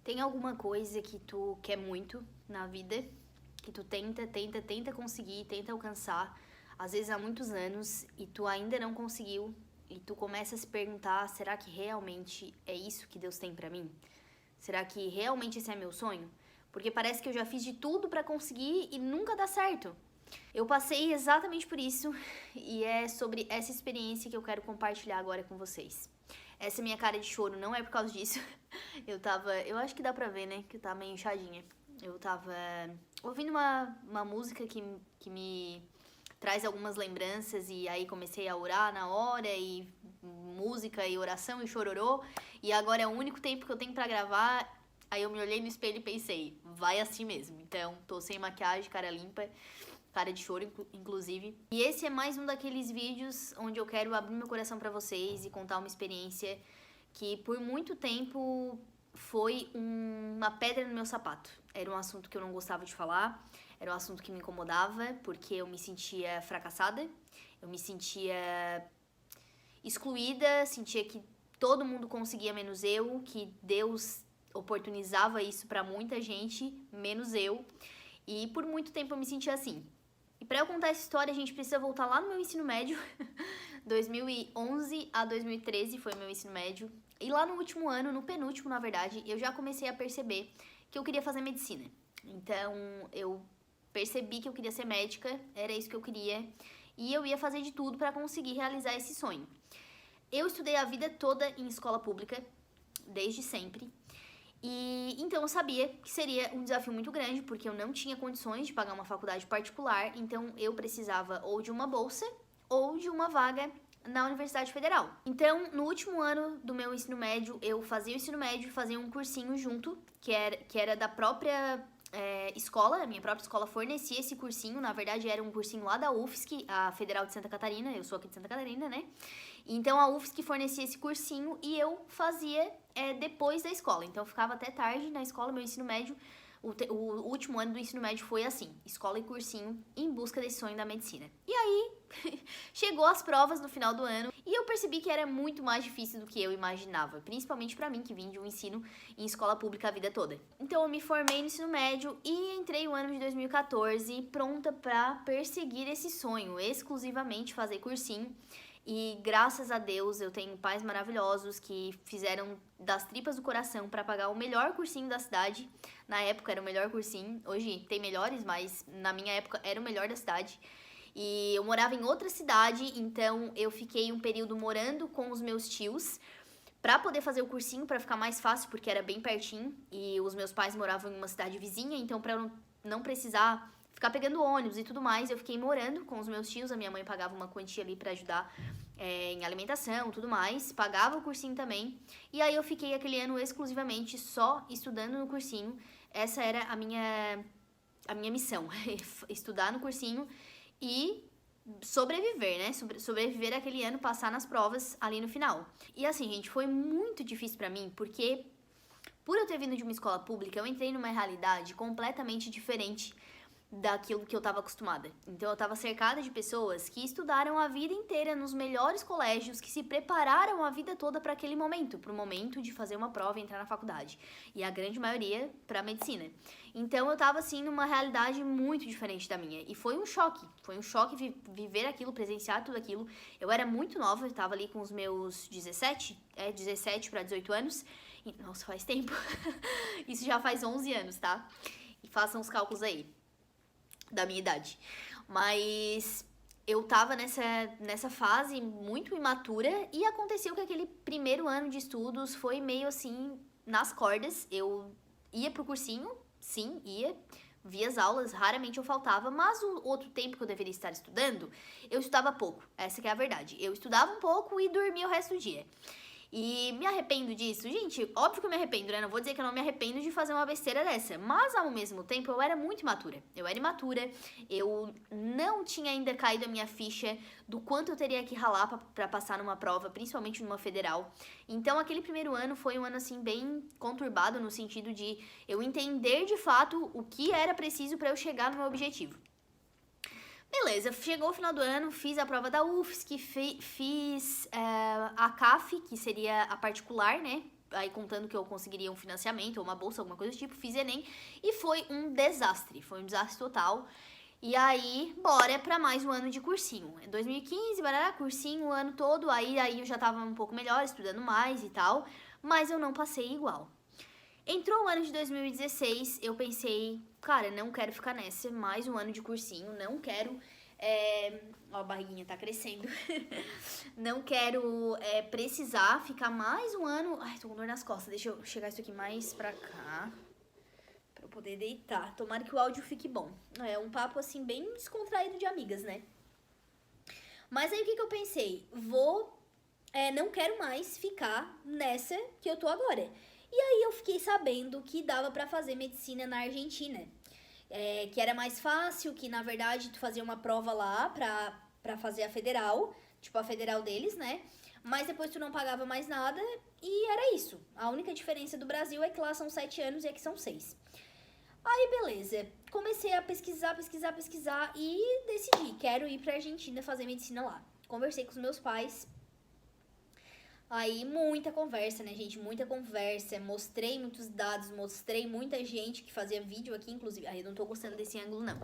Tem alguma coisa que tu quer muito na vida, que tu tenta conseguir, tenta alcançar, às vezes há muitos anos, e tu ainda não conseguiu, e tu começa a se perguntar, será que realmente é isso que Deus tem pra mim? Será que realmente esse é meu sonho? Porque parece que eu já fiz de tudo pra conseguir e nunca dá certo. Eu passei exatamente por isso e é sobre essa experiência que eu quero compartilhar agora com vocês. Essa minha cara de choro não é por causa disso. Eu acho que dá pra ver, né, que eu tava meio inchadinha. Eu tava ouvindo uma música que me traz algumas lembranças e aí comecei a orar na hora e música e oração e chororô. E agora é o único tempo que eu tenho pra gravar. Aí eu me olhei no espelho e pensei, vai assim mesmo. Então, tô sem maquiagem, cara limpa, cara de choro, inclusive. E esse é mais um daqueles vídeos onde eu quero abrir meu coração pra vocês e contar uma experiência que por muito tempo foi uma pedra no meu sapato. Era um assunto que eu não gostava de falar, era um assunto que me incomodava, porque eu me sentia fracassada, eu me sentia excluída, sentia que todo mundo conseguia menos eu, que Deus oportunizava isso pra muita gente, menos eu. E por muito tempo eu me sentia assim. E pra eu contar essa história, a gente precisa voltar lá no meu ensino médio. 2011 a 2013 foi o meu ensino médio. E lá no último ano, no penúltimo, na verdade, eu já comecei a perceber que eu queria fazer medicina. Então, eu percebi que eu queria ser médica, era isso que eu queria. E eu ia fazer de tudo pra conseguir realizar esse sonho. Eu estudei a vida toda em escola pública, desde sempre. E então eu sabia que seria um desafio muito grande, porque eu não tinha condições de pagar uma faculdade particular, então eu precisava ou de uma bolsa ou de uma vaga na Universidade Federal. Então, no último ano do meu ensino médio, eu fazia o ensino médio e fazia um cursinho junto, que era da própria escola, a minha própria escola fornecia esse cursinho, na verdade era um cursinho lá da UFSC, a Federal de Santa Catarina, eu sou aqui de Santa Catarina, né? Então a UFSC fornecia esse cursinho e eu fazia depois da escola. Então eu ficava até tarde na escola, meu ensino médio. O último ano do ensino médio foi assim, escola e cursinho em busca desse sonho da medicina. E aí, chegou as provas no final do ano e eu percebi que era muito mais difícil do que eu imaginava, principalmente pra mim que vim de um ensino em escola pública a vida toda. Então eu me formei no ensino médio e entrei o ano de 2014 pronta pra perseguir esse sonho, exclusivamente fazer cursinho. E graças a Deus eu tenho pais maravilhosos que fizeram das tripas do coração para pagar o melhor cursinho da cidade. Na época era o melhor cursinho, hoje tem melhores, mas na minha época era o melhor da cidade. E eu morava em outra cidade, então eu fiquei um período morando com os meus tios para poder fazer o cursinho, para ficar mais fácil, porque era bem pertinho. E os meus pais moravam em uma cidade vizinha, então para eu não precisar ficar pegando ônibus e tudo mais, eu fiquei morando com os meus tios. A minha mãe pagava uma quantia ali para ajudar em alimentação, tudo mais, pagava o cursinho também. E aí eu fiquei aquele ano exclusivamente só estudando no cursinho. Essa era a minha missão, estudar no cursinho e sobreviver, né? Sobreviver aquele ano, passar nas provas ali no final. E assim, gente, foi muito difícil pra mim, porque por eu ter vindo de uma escola pública, eu entrei numa realidade completamente diferente daquilo que eu estava acostumada. Então eu estava cercada de pessoas que estudaram a vida inteira nos melhores colégios, que se prepararam a vida toda para aquele momento, para o momento de fazer uma prova e entrar na faculdade. E a grande maioria para medicina. Então eu estava assim numa realidade muito diferente da minha. E foi um choque viver aquilo, presenciar tudo aquilo. Eu era muito nova, eu estava ali com os meus 17 para 18 anos. E, nossa, faz tempo. Isso já faz 11 anos, tá? E façam os cálculos aí da minha idade. Mas eu tava nessa fase muito imatura e aconteceu que aquele primeiro ano de estudos foi meio assim nas cordas. Eu ia pro cursinho, sim, ia, via as aulas, raramente eu faltava, mas o outro tempo que eu deveria estar estudando, eu estudava pouco. Essa que é a verdade. Eu estudava um pouco e dormia o resto do dia. E me arrependo disso? Gente, óbvio que eu me arrependo, né? Não vou dizer que eu não me arrependo de fazer uma besteira dessa. Mas, ao mesmo tempo, eu era muito imatura. Eu era imatura, eu não tinha ainda caído a minha ficha do quanto eu teria que ralar pra passar numa prova, principalmente numa federal. Então, aquele primeiro ano foi um ano, assim, bem conturbado, no sentido de eu entender, de fato, o que era preciso pra eu chegar no meu objetivo. Beleza, chegou o final do ano, fiz a prova da UFSC, fiz a CAF, que seria a particular, né? aí contando que eu conseguiria um financiamento ou uma bolsa, alguma coisa do tipo, fiz Enem e foi um desastre total. E aí, bora pra mais um ano de cursinho. 2015, barará, cursinho o ano todo, aí eu já tava um pouco melhor, estudando mais e tal, mas eu não passei igual. Entrou o ano de 2016, eu pensei, cara, não quero ficar nessa, mais um ano de cursinho, não quero... Ó, a barriguinha tá crescendo. Não quero precisar ficar mais um ano... Ai, tô com dor nas costas, deixa eu chegar isso aqui mais pra cá, pra eu poder deitar. Tomara que o áudio fique bom. É um papo, assim, bem descontraído de amigas, né? Mas aí, o que eu pensei? Não quero mais ficar nessa que eu tô agora. E aí, eu fiquei sabendo que dava pra fazer medicina na Argentina. Que era mais fácil, que, na verdade, tu fazia uma prova lá pra fazer a federal. Tipo, a federal deles, né? Mas depois tu não pagava mais nada e era isso. A única diferença do Brasil é que lá são 7 anos e aqui são 6. Aí, beleza. Comecei a pesquisar e decidi. Quero ir pra Argentina fazer medicina lá. Conversei com os meus pais. Aí, muita conversa, né, gente? Muita conversa. Mostrei muitos dados, mostrei muita gente que fazia vídeo aqui, inclusive. Aí, eu não tô gostando desse ângulo, não.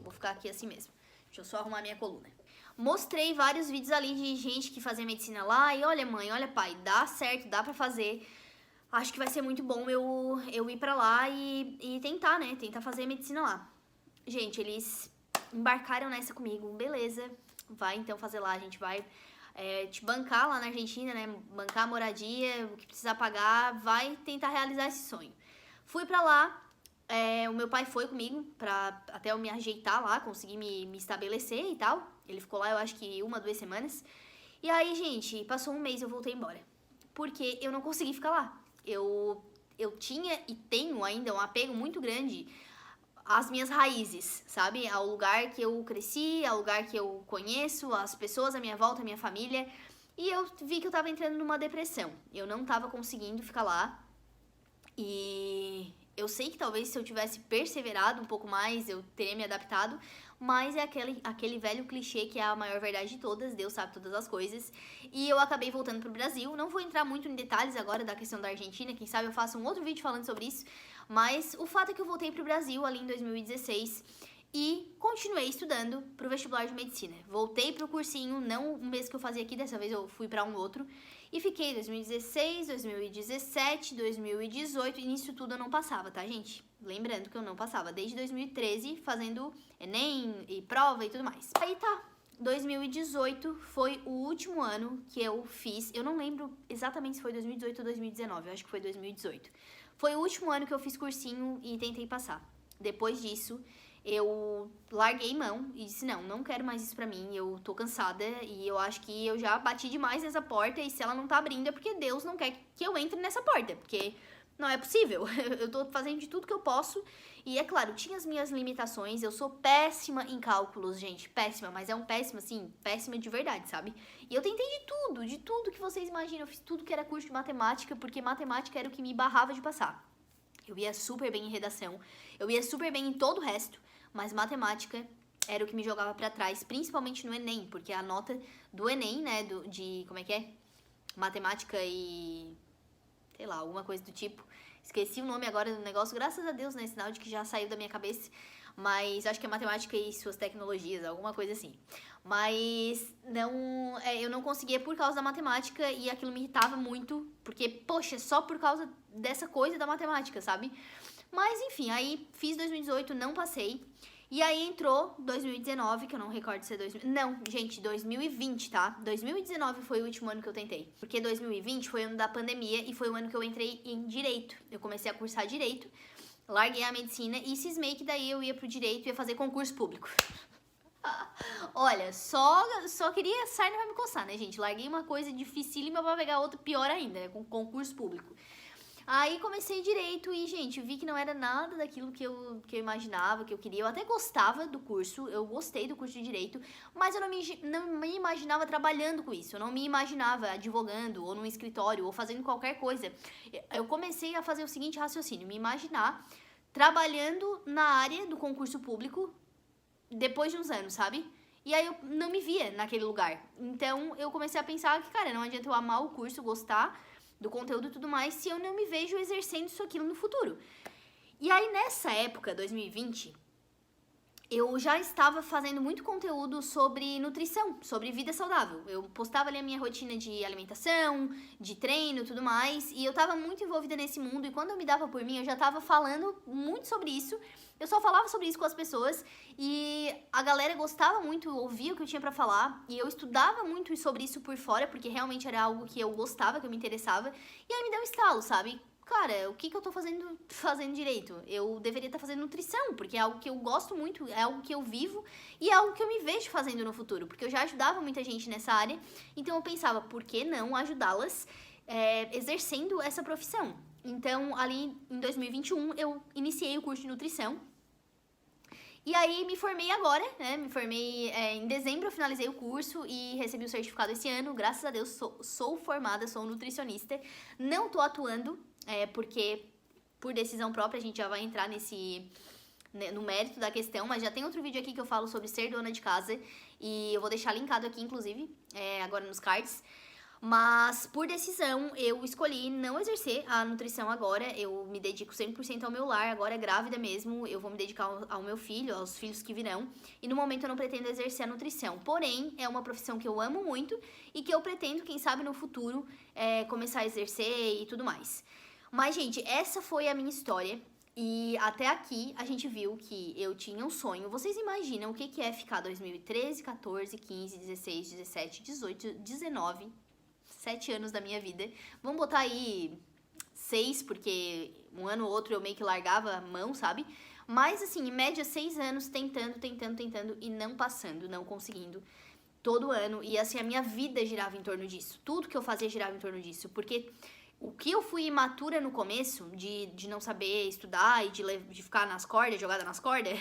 Vou ficar aqui assim mesmo. Deixa eu só arrumar minha coluna. Mostrei vários vídeos ali de gente que fazia medicina lá. E olha, mãe, olha, pai, dá certo, dá pra fazer. Acho que vai ser muito bom eu ir pra lá e tentar, né? Tentar fazer medicina lá. Gente, eles embarcaram nessa comigo. Beleza, vai então fazer lá. A gente vai te bancar lá na Argentina, né? Bancar a moradia, o que precisar pagar. Vai tentar realizar esse sonho. Fui pra lá. O meu pai foi comigo pra até eu me ajeitar lá, conseguir me estabelecer e tal. Ele ficou lá, eu acho que 1, 2 semanas. E aí, gente, passou um mês e eu voltei embora. Porque eu não consegui ficar lá. Eu tinha e tenho ainda um apego muito grande às minhas raízes, sabe? Ao lugar que eu cresci, ao lugar que eu conheço, as pessoas à minha volta, a minha família. E eu vi que eu tava entrando numa depressão. Eu não tava conseguindo ficar lá. E eu sei que talvez se eu tivesse perseverado um pouco mais, eu teria me adaptado, mas é aquele velho clichê que é a maior verdade de todas, Deus sabe todas as coisas. E eu acabei voltando pro Brasil. Não vou entrar muito em detalhes agora da questão da Argentina, quem sabe eu faço um outro vídeo falando sobre isso, mas o fato é que eu voltei pro Brasil ali em 2016 e continuei estudando pro vestibular de medicina. Voltei pro cursinho, não o mês que eu fazia aqui, dessa vez eu fui pra um outro. E fiquei 2016, 2017, 2018, e nisso tudo eu não passava, tá, gente? Lembrando que eu não passava desde 2013, fazendo Enem e prova e tudo mais. Aí tá, 2018 foi o último ano que eu fiz, eu não lembro exatamente se foi 2018 ou 2019, eu acho que foi 2018. Foi o último ano que eu fiz cursinho e tentei passar. Depois disso, eu larguei mão e disse, não quero mais isso pra mim, eu tô cansada e eu acho que eu já bati demais nessa porta e se ela não tá abrindo é porque Deus não quer que eu entre nessa porta, porque não é possível, eu tô fazendo de tudo que eu posso e é claro, tinha as minhas limitações, eu sou péssima em cálculos, gente, péssima, mas é um péssimo assim, péssima de verdade, sabe? E eu tentei de tudo que vocês imaginam, eu fiz tudo que era curso de matemática, porque matemática era o que me barrava de passar. Eu ia super bem em redação, eu ia super bem em todo o resto, mas matemática era o que me jogava pra trás, principalmente no Enem, porque a nota do Enem, né, como é que é? Matemática e, sei lá, alguma coisa do tipo. Esqueci o nome agora do negócio, graças a Deus, né, sinal de que já saiu da minha cabeça, mas acho que é matemática e suas tecnologias, alguma coisa assim. Mas eu não conseguia por causa da matemática e aquilo me irritava muito, porque, poxa, só por causa dessa coisa da matemática, sabe? Mas, enfim, aí fiz 2018, não passei. E aí entrou 2019, que eu não recordo se é 2000... Não, gente, 2020, tá? 2019 foi o último ano que eu tentei. Porque 2020 foi o ano da pandemia e foi o ano que eu entrei em Direito. Eu comecei a cursar Direito, larguei a medicina e cismei que daí eu ia pro Direito e ia fazer concurso público. Olha, só queria sair pra me coçar, né, gente? Larguei uma coisa dificílima pra pegar outra pior ainda, né? Com concurso público. Aí comecei Direito e, gente, vi que não era nada daquilo que eu imaginava, que eu queria. Eu até gostava do curso, eu gostei do curso de Direito, mas eu não me imaginava trabalhando com isso. Eu não me imaginava advogando, ou num escritório, ou fazendo qualquer coisa. Eu comecei a fazer o seguinte raciocínio, me imaginar trabalhando na área do concurso público depois de uns anos, sabe? E aí eu não me via naquele lugar. Então eu comecei a pensar que, cara, não adianta eu amar o curso, gostar, do conteúdo e tudo mais, se eu não me vejo exercendo isso aquilo no futuro. E aí, nessa época, 2020, eu já estava fazendo muito conteúdo sobre nutrição, sobre vida saudável. Eu postava ali a minha rotina de alimentação, de treino e tudo mais, e eu estava muito envolvida nesse mundo, e quando eu me dava por mim, eu já estava falando muito sobre isso. Eu só falava sobre isso com as pessoas, e a galera gostava muito, ouvia o que eu tinha pra falar, e eu estudava muito sobre isso por fora, porque realmente era algo que eu gostava, que eu me interessava, e aí me deu um estalo, sabe? Cara, o que eu tô fazendo direito? Eu deveria estar fazendo nutrição, porque é algo que eu gosto muito, é algo que eu vivo e é algo que eu me vejo fazendo no futuro, porque eu já ajudava muita gente nessa área, então eu pensava, por que não ajudá-las exercendo essa profissão? Então, ali em 2021, eu iniciei o curso de nutrição. E aí me formei agora, né? Me formei em dezembro, eu finalizei o curso e recebi o certificado esse ano. Graças a Deus, sou formada, sou nutricionista. Não tô atuando, porque por decisão própria a gente já vai entrar no mérito da questão, mas já tem outro vídeo aqui que eu falo sobre ser dona de casa e eu vou deixar linkado aqui, inclusive, agora nos cards. Mas, por decisão, eu escolhi não exercer a nutrição agora. Eu me dedico 100% ao meu lar, agora grávida mesmo. Eu vou me dedicar ao meu filho, aos filhos que virão. E no momento eu não pretendo exercer a nutrição. Porém, é uma profissão que eu amo muito e que eu pretendo, quem sabe, no futuro, começar a exercer e tudo mais. Mas, gente, essa foi a minha história. E até aqui a gente viu que eu tinha um sonho. Vocês imaginam o que é ficar 2013, 14, 15, 16, 17, 18, 19... 7 anos da minha vida. Vamos botar aí 6, porque um ano ou outro eu meio que largava a mão, sabe? Mas, assim, em média 6 anos tentando e não passando, não conseguindo. Todo ano. E, assim, a minha vida girava em torno disso. Tudo que eu fazia girava em torno disso. Porque o que eu fui imatura no começo, de não saber estudar e de ficar nas cordas, jogada nas cordas,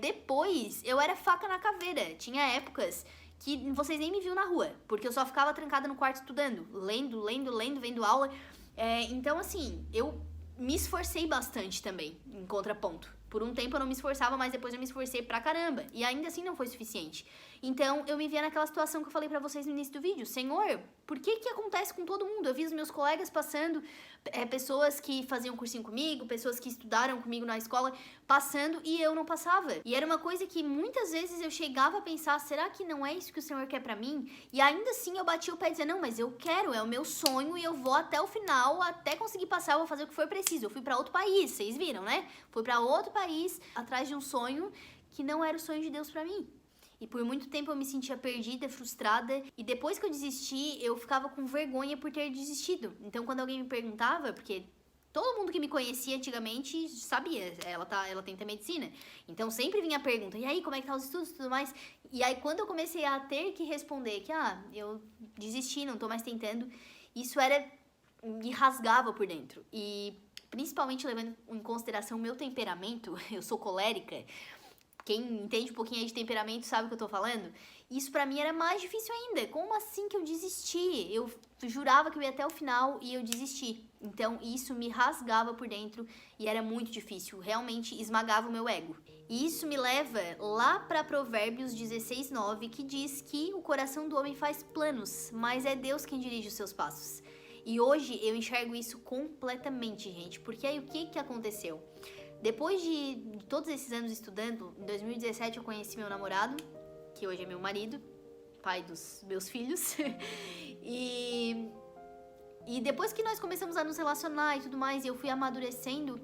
depois eu era faca na caveira. Tinha épocas que vocês nem me viam na rua, porque eu só ficava trancada no quarto estudando, lendo, vendo aula. Então, assim, eu me esforcei bastante também, em contraponto. Por um tempo eu não me esforçava, mas depois eu me esforcei pra caramba. E ainda assim não foi suficiente. Então, eu me via naquela situação que eu falei pra vocês no início do vídeo. Senhor, por que acontece com todo mundo? Eu vi os meus colegas passando, pessoas que faziam cursinho comigo, pessoas que estudaram comigo na escola, passando e eu não passava. E era uma coisa que muitas vezes eu chegava a pensar, será que não é isso que o Senhor quer pra mim? E ainda assim eu batia o pé e dizia, não, mas eu quero, é o meu sonho e eu vou até o final, até conseguir passar, eu vou fazer o que for preciso. Eu fui pra outro país, vocês viram, né? Fui pra outro país, atrás de um sonho que não era o sonho de Deus pra mim. E por muito tempo eu me sentia perdida, frustrada. E depois que eu desisti, eu ficava com vergonha por ter desistido. Então, quando alguém me perguntava, porque todo mundo que me conhecia antigamente sabia, ela tenta medicina. Então, sempre vinha a pergunta, e aí, como é que tá os estudos e tudo mais? E aí, quando eu comecei a ter que responder que, eu desisti, não tô mais tentando, isso me rasgava por dentro. E, principalmente levando em consideração o meu temperamento, eu sou colérica. Quem entende um pouquinho aí de temperamento sabe o que eu tô falando. Isso pra mim era mais difícil ainda. Como assim que eu desisti? Eu jurava que eu ia até o final e eu desisti. Então isso me rasgava por dentro e era muito difícil. Realmente esmagava o meu ego. E isso me leva lá pra Provérbios 16:9, que diz que o coração do homem faz planos, mas é Deus quem dirige os seus passos. E hoje eu enxergo isso completamente, gente. Porque aí o que aconteceu? Depois de todos esses anos estudando, em 2017 eu conheci meu namorado, que hoje é meu marido, pai dos meus filhos. E depois que nós começamos a nos relacionar e tudo mais, eu fui amadurecendo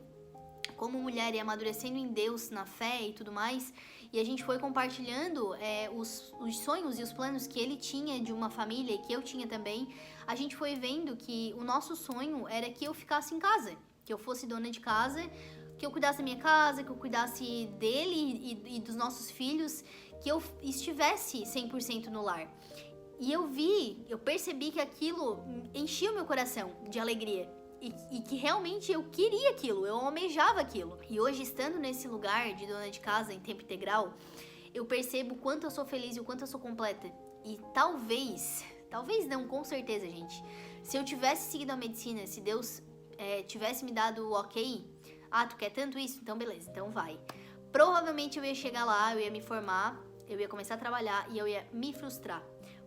como mulher e amadurecendo em Deus, na fé e tudo mais. E a gente foi compartilhando os sonhos e os planos que ele tinha de uma família e que eu tinha também. A gente foi vendo que o nosso sonho era que eu ficasse em casa, que eu fosse dona de casa, que eu cuidasse da minha casa, que eu cuidasse dele e dos nossos filhos, que eu estivesse 100% no lar. E eu percebi que aquilo enchia o meu coração de alegria. E que realmente eu queria aquilo, eu almejava aquilo. E hoje, estando nesse lugar de dona de casa em tempo integral, eu percebo o quanto eu sou feliz e o quanto eu sou completa. E talvez não, com certeza, gente, se eu tivesse seguido a medicina, se Deus tivesse me dado o ok, tu quer tanto isso? Então beleza, então vai. Provavelmente eu ia chegar lá, eu ia me formar, eu ia começar a trabalhar e eu ia me frustrar.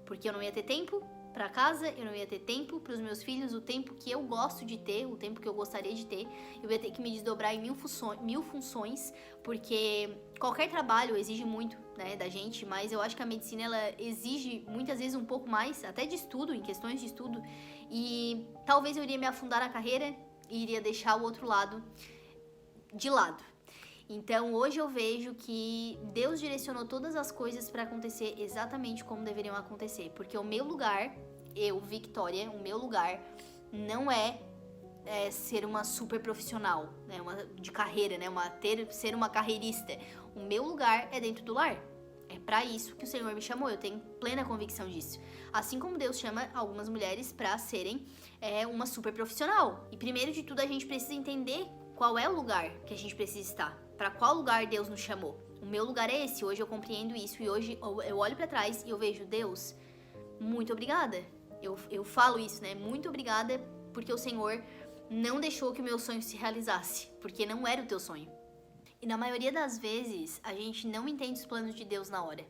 Porque eu não ia ter tempo pra casa, eu não ia ter tempo pros meus filhos, o tempo que eu gosto de ter, o tempo que eu gostaria de ter. Eu ia ter que me desdobrar em mil funções, porque qualquer trabalho exige muito, né, da gente, mas eu acho que a medicina, ela exige muitas vezes um pouco mais, até de estudo, em questões de estudo, e talvez eu iria me afundar na carreira e iria deixar o outro lado de lado. Então, hoje eu vejo que Deus direcionou todas as coisas para acontecer exatamente como deveriam acontecer. Porque o meu lugar, eu, Victoria, o meu lugar não é ser uma super profissional, né, de carreira, né, ser uma carreirista. O meu lugar é dentro do lar. É para isso que o Senhor me chamou, eu tenho plena convicção disso. Assim como Deus chama algumas mulheres para serem uma super profissional. E primeiro de tudo, a gente precisa entender qual é o lugar que a gente precisa estar. Para qual lugar Deus nos chamou? O meu lugar é esse. Hoje eu compreendo isso e hoje eu olho para trás e eu vejo, Deus, muito obrigada. Eu falo isso, né? Muito obrigada porque o Senhor não deixou que o meu sonho se realizasse, porque não era o teu sonho. E na maioria das vezes, a gente não entende os planos de Deus na hora.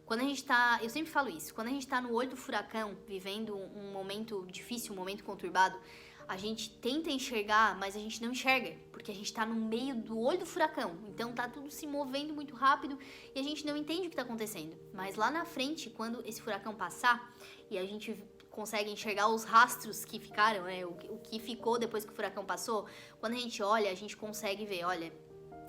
Quando a gente tá, eu sempre falo isso, quando a gente tá no olho do furacão, vivendo um momento difícil, um momento conturbado, a gente tenta enxergar, mas a gente não enxerga, porque a gente tá no meio do olho do furacão. Então tá tudo se movendo muito rápido e a gente não entende o que tá acontecendo. Mas lá na frente, quando esse furacão passar e a gente consegue enxergar os rastros que ficaram, né, o que ficou depois que o furacão passou, quando a gente olha, a gente consegue ver, olha,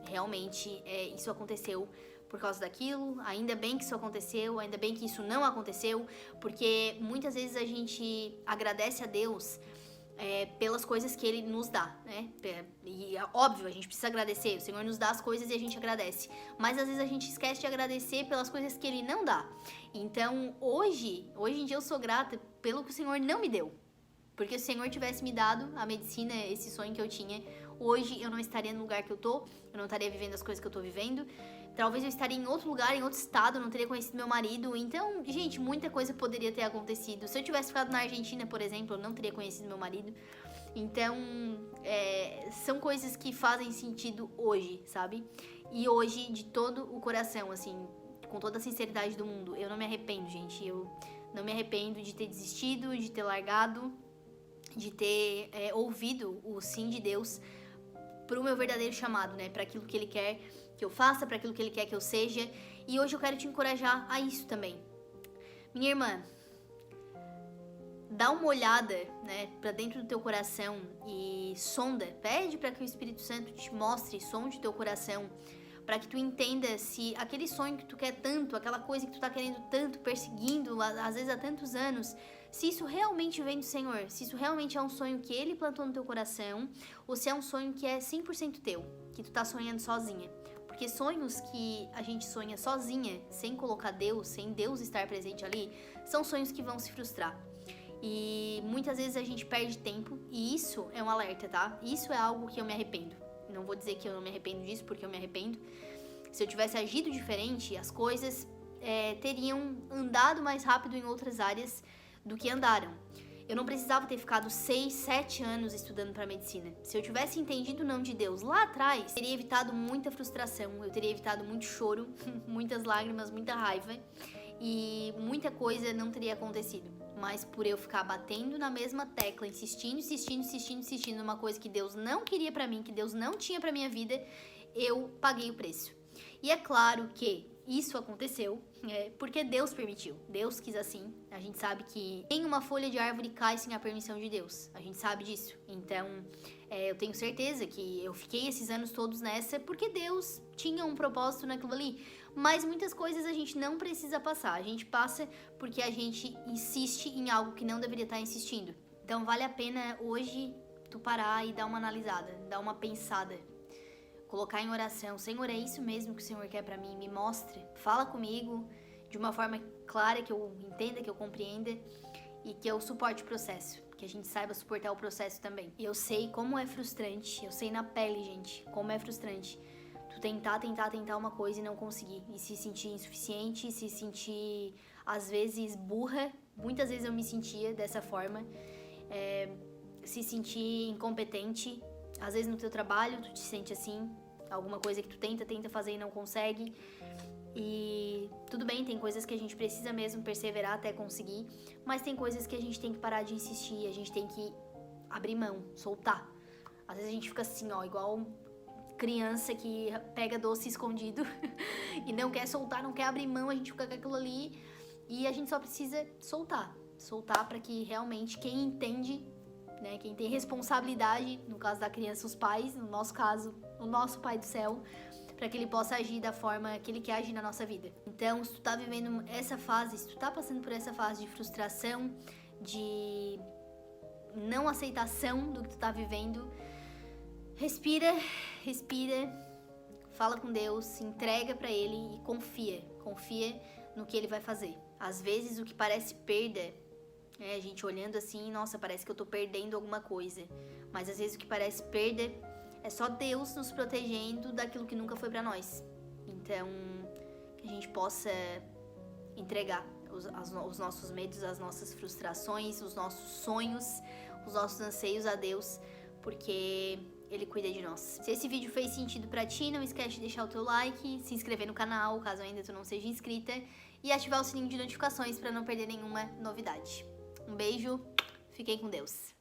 realmente isso aconteceu por causa daquilo, ainda bem que isso aconteceu, ainda bem que isso não aconteceu, porque muitas vezes a gente agradece a Deus pelas coisas que Ele nos dá, né? E óbvio, a gente precisa agradecer, o Senhor nos dá as coisas e a gente agradece, mas às vezes a gente esquece de agradecer pelas coisas que Ele não dá. Então, hoje em dia eu sou grata pelo que o Senhor não me deu, porque se o Senhor tivesse me dado a medicina, esse sonho que eu tinha, hoje eu não estaria no lugar que eu tô, eu não estaria vivendo as coisas que eu tô vivendo, talvez eu estaria em outro lugar, em outro estado, não teria conhecido meu marido. Então, gente, muita coisa poderia ter acontecido. Se eu tivesse ficado na Argentina, por exemplo, eu não teria conhecido meu marido. Então, são coisas que fazem sentido hoje, sabe? E hoje, de todo o coração, assim, com toda a sinceridade do mundo, eu não me arrependo, gente. Eu não me arrependo de ter desistido, de ter largado, de ter ouvido o sim de Deus pro meu verdadeiro chamado, né? Para aquilo que Ele quer que eu faça, para aquilo que Ele quer que eu seja. E hoje eu quero te encorajar a isso também. Minha irmã, dá uma olhada, né, para dentro do teu coração e sonda, pede para que o Espírito Santo te mostre, sonde teu coração, para que tu entenda se aquele sonho que tu quer tanto, aquela coisa que tu tá querendo tanto, perseguindo, às vezes há tantos anos, se isso realmente vem do Senhor, se isso realmente é um sonho que Ele plantou no teu coração, ou se é um sonho que é 100% teu, que tu tá sonhando sozinha. Porque sonhos que a gente sonha sozinha, sem colocar Deus, sem Deus estar presente ali, são sonhos que vão se frustrar. E muitas vezes a gente perde tempo, e isso é um alerta, tá? Isso é algo que eu me arrependo. Não vou dizer que eu não me arrependo disso, porque eu me arrependo. Se eu tivesse agido diferente, as coisas teriam andado mais rápido em outras áreas do que andaram. Eu não precisava ter ficado 6, 7 anos estudando para medicina. Se eu tivesse entendido o não de Deus lá atrás, eu teria evitado muita frustração, eu teria evitado muito choro, muitas lágrimas, muita raiva e muita coisa não teria acontecido. Mas por eu ficar batendo na mesma tecla, insistindo numa coisa que Deus não queria para mim, que Deus não tinha para minha vida, eu paguei o preço. E é claro que isso aconteceu porque Deus permitiu. Deus quis assim. A gente sabe que nenhuma folha de árvore cai sem a permissão de Deus. A gente sabe disso. Então, eu tenho certeza que eu fiquei esses anos todos nessa porque Deus tinha um propósito naquilo ali. Mas muitas coisas a gente não precisa passar. A gente passa porque a gente insiste em algo que não deveria estar insistindo. Então, vale a pena hoje tu parar e dar uma analisada, dar uma pensada. Colocar em oração, Senhor, é isso mesmo que o Senhor quer pra mim? Me mostre, fala comigo de uma forma clara, que eu entenda, que eu compreenda e que eu suporte o processo, que a gente saiba suportar o processo também. E eu sei como é frustrante, eu sei na pele, gente, como é frustrante tu tentar uma coisa e não conseguir, e se sentir insuficiente, se sentir às vezes burra, muitas vezes eu me sentia dessa forma, se sentir incompetente. Às vezes no teu trabalho tu te sente assim, alguma coisa que tu tenta fazer e não consegue. E tudo bem, tem coisas que a gente precisa mesmo perseverar até conseguir, mas tem coisas que a gente tem que parar de insistir, a gente tem que abrir mão, soltar. Às vezes a gente fica assim, ó, igual criança que pega doce escondido e não quer soltar, não quer abrir mão, a gente fica com aquilo ali e a gente só precisa soltar. Soltar para que realmente quem entende, né, quem tem responsabilidade, no caso da criança, os pais, no nosso caso, o nosso Pai do Céu, para que ele possa agir da forma que ele quer agir na nossa vida. Então, se tu tá vivendo essa fase, se tu tá passando por essa fase de frustração, de não aceitação do que tu tá vivendo, respira, fala com Deus, se entrega para ele e confia no que ele vai fazer. Às vezes o que parece perda, a gente olhando assim, nossa, parece que eu tô perdendo alguma coisa, mas às vezes o que parece perda é só Deus nos protegendo daquilo que nunca foi pra nós. Então, que a gente possa entregar os nossos medos, as nossas frustrações, os nossos sonhos, os nossos anseios a Deus, porque Ele cuida de nós. Se esse vídeo fez sentido pra ti, não esquece de deixar o teu like, se inscrever no canal, caso ainda tu não seja inscrita, e ativar o sininho de notificações pra não perder nenhuma novidade. Um beijo, fiquem com Deus.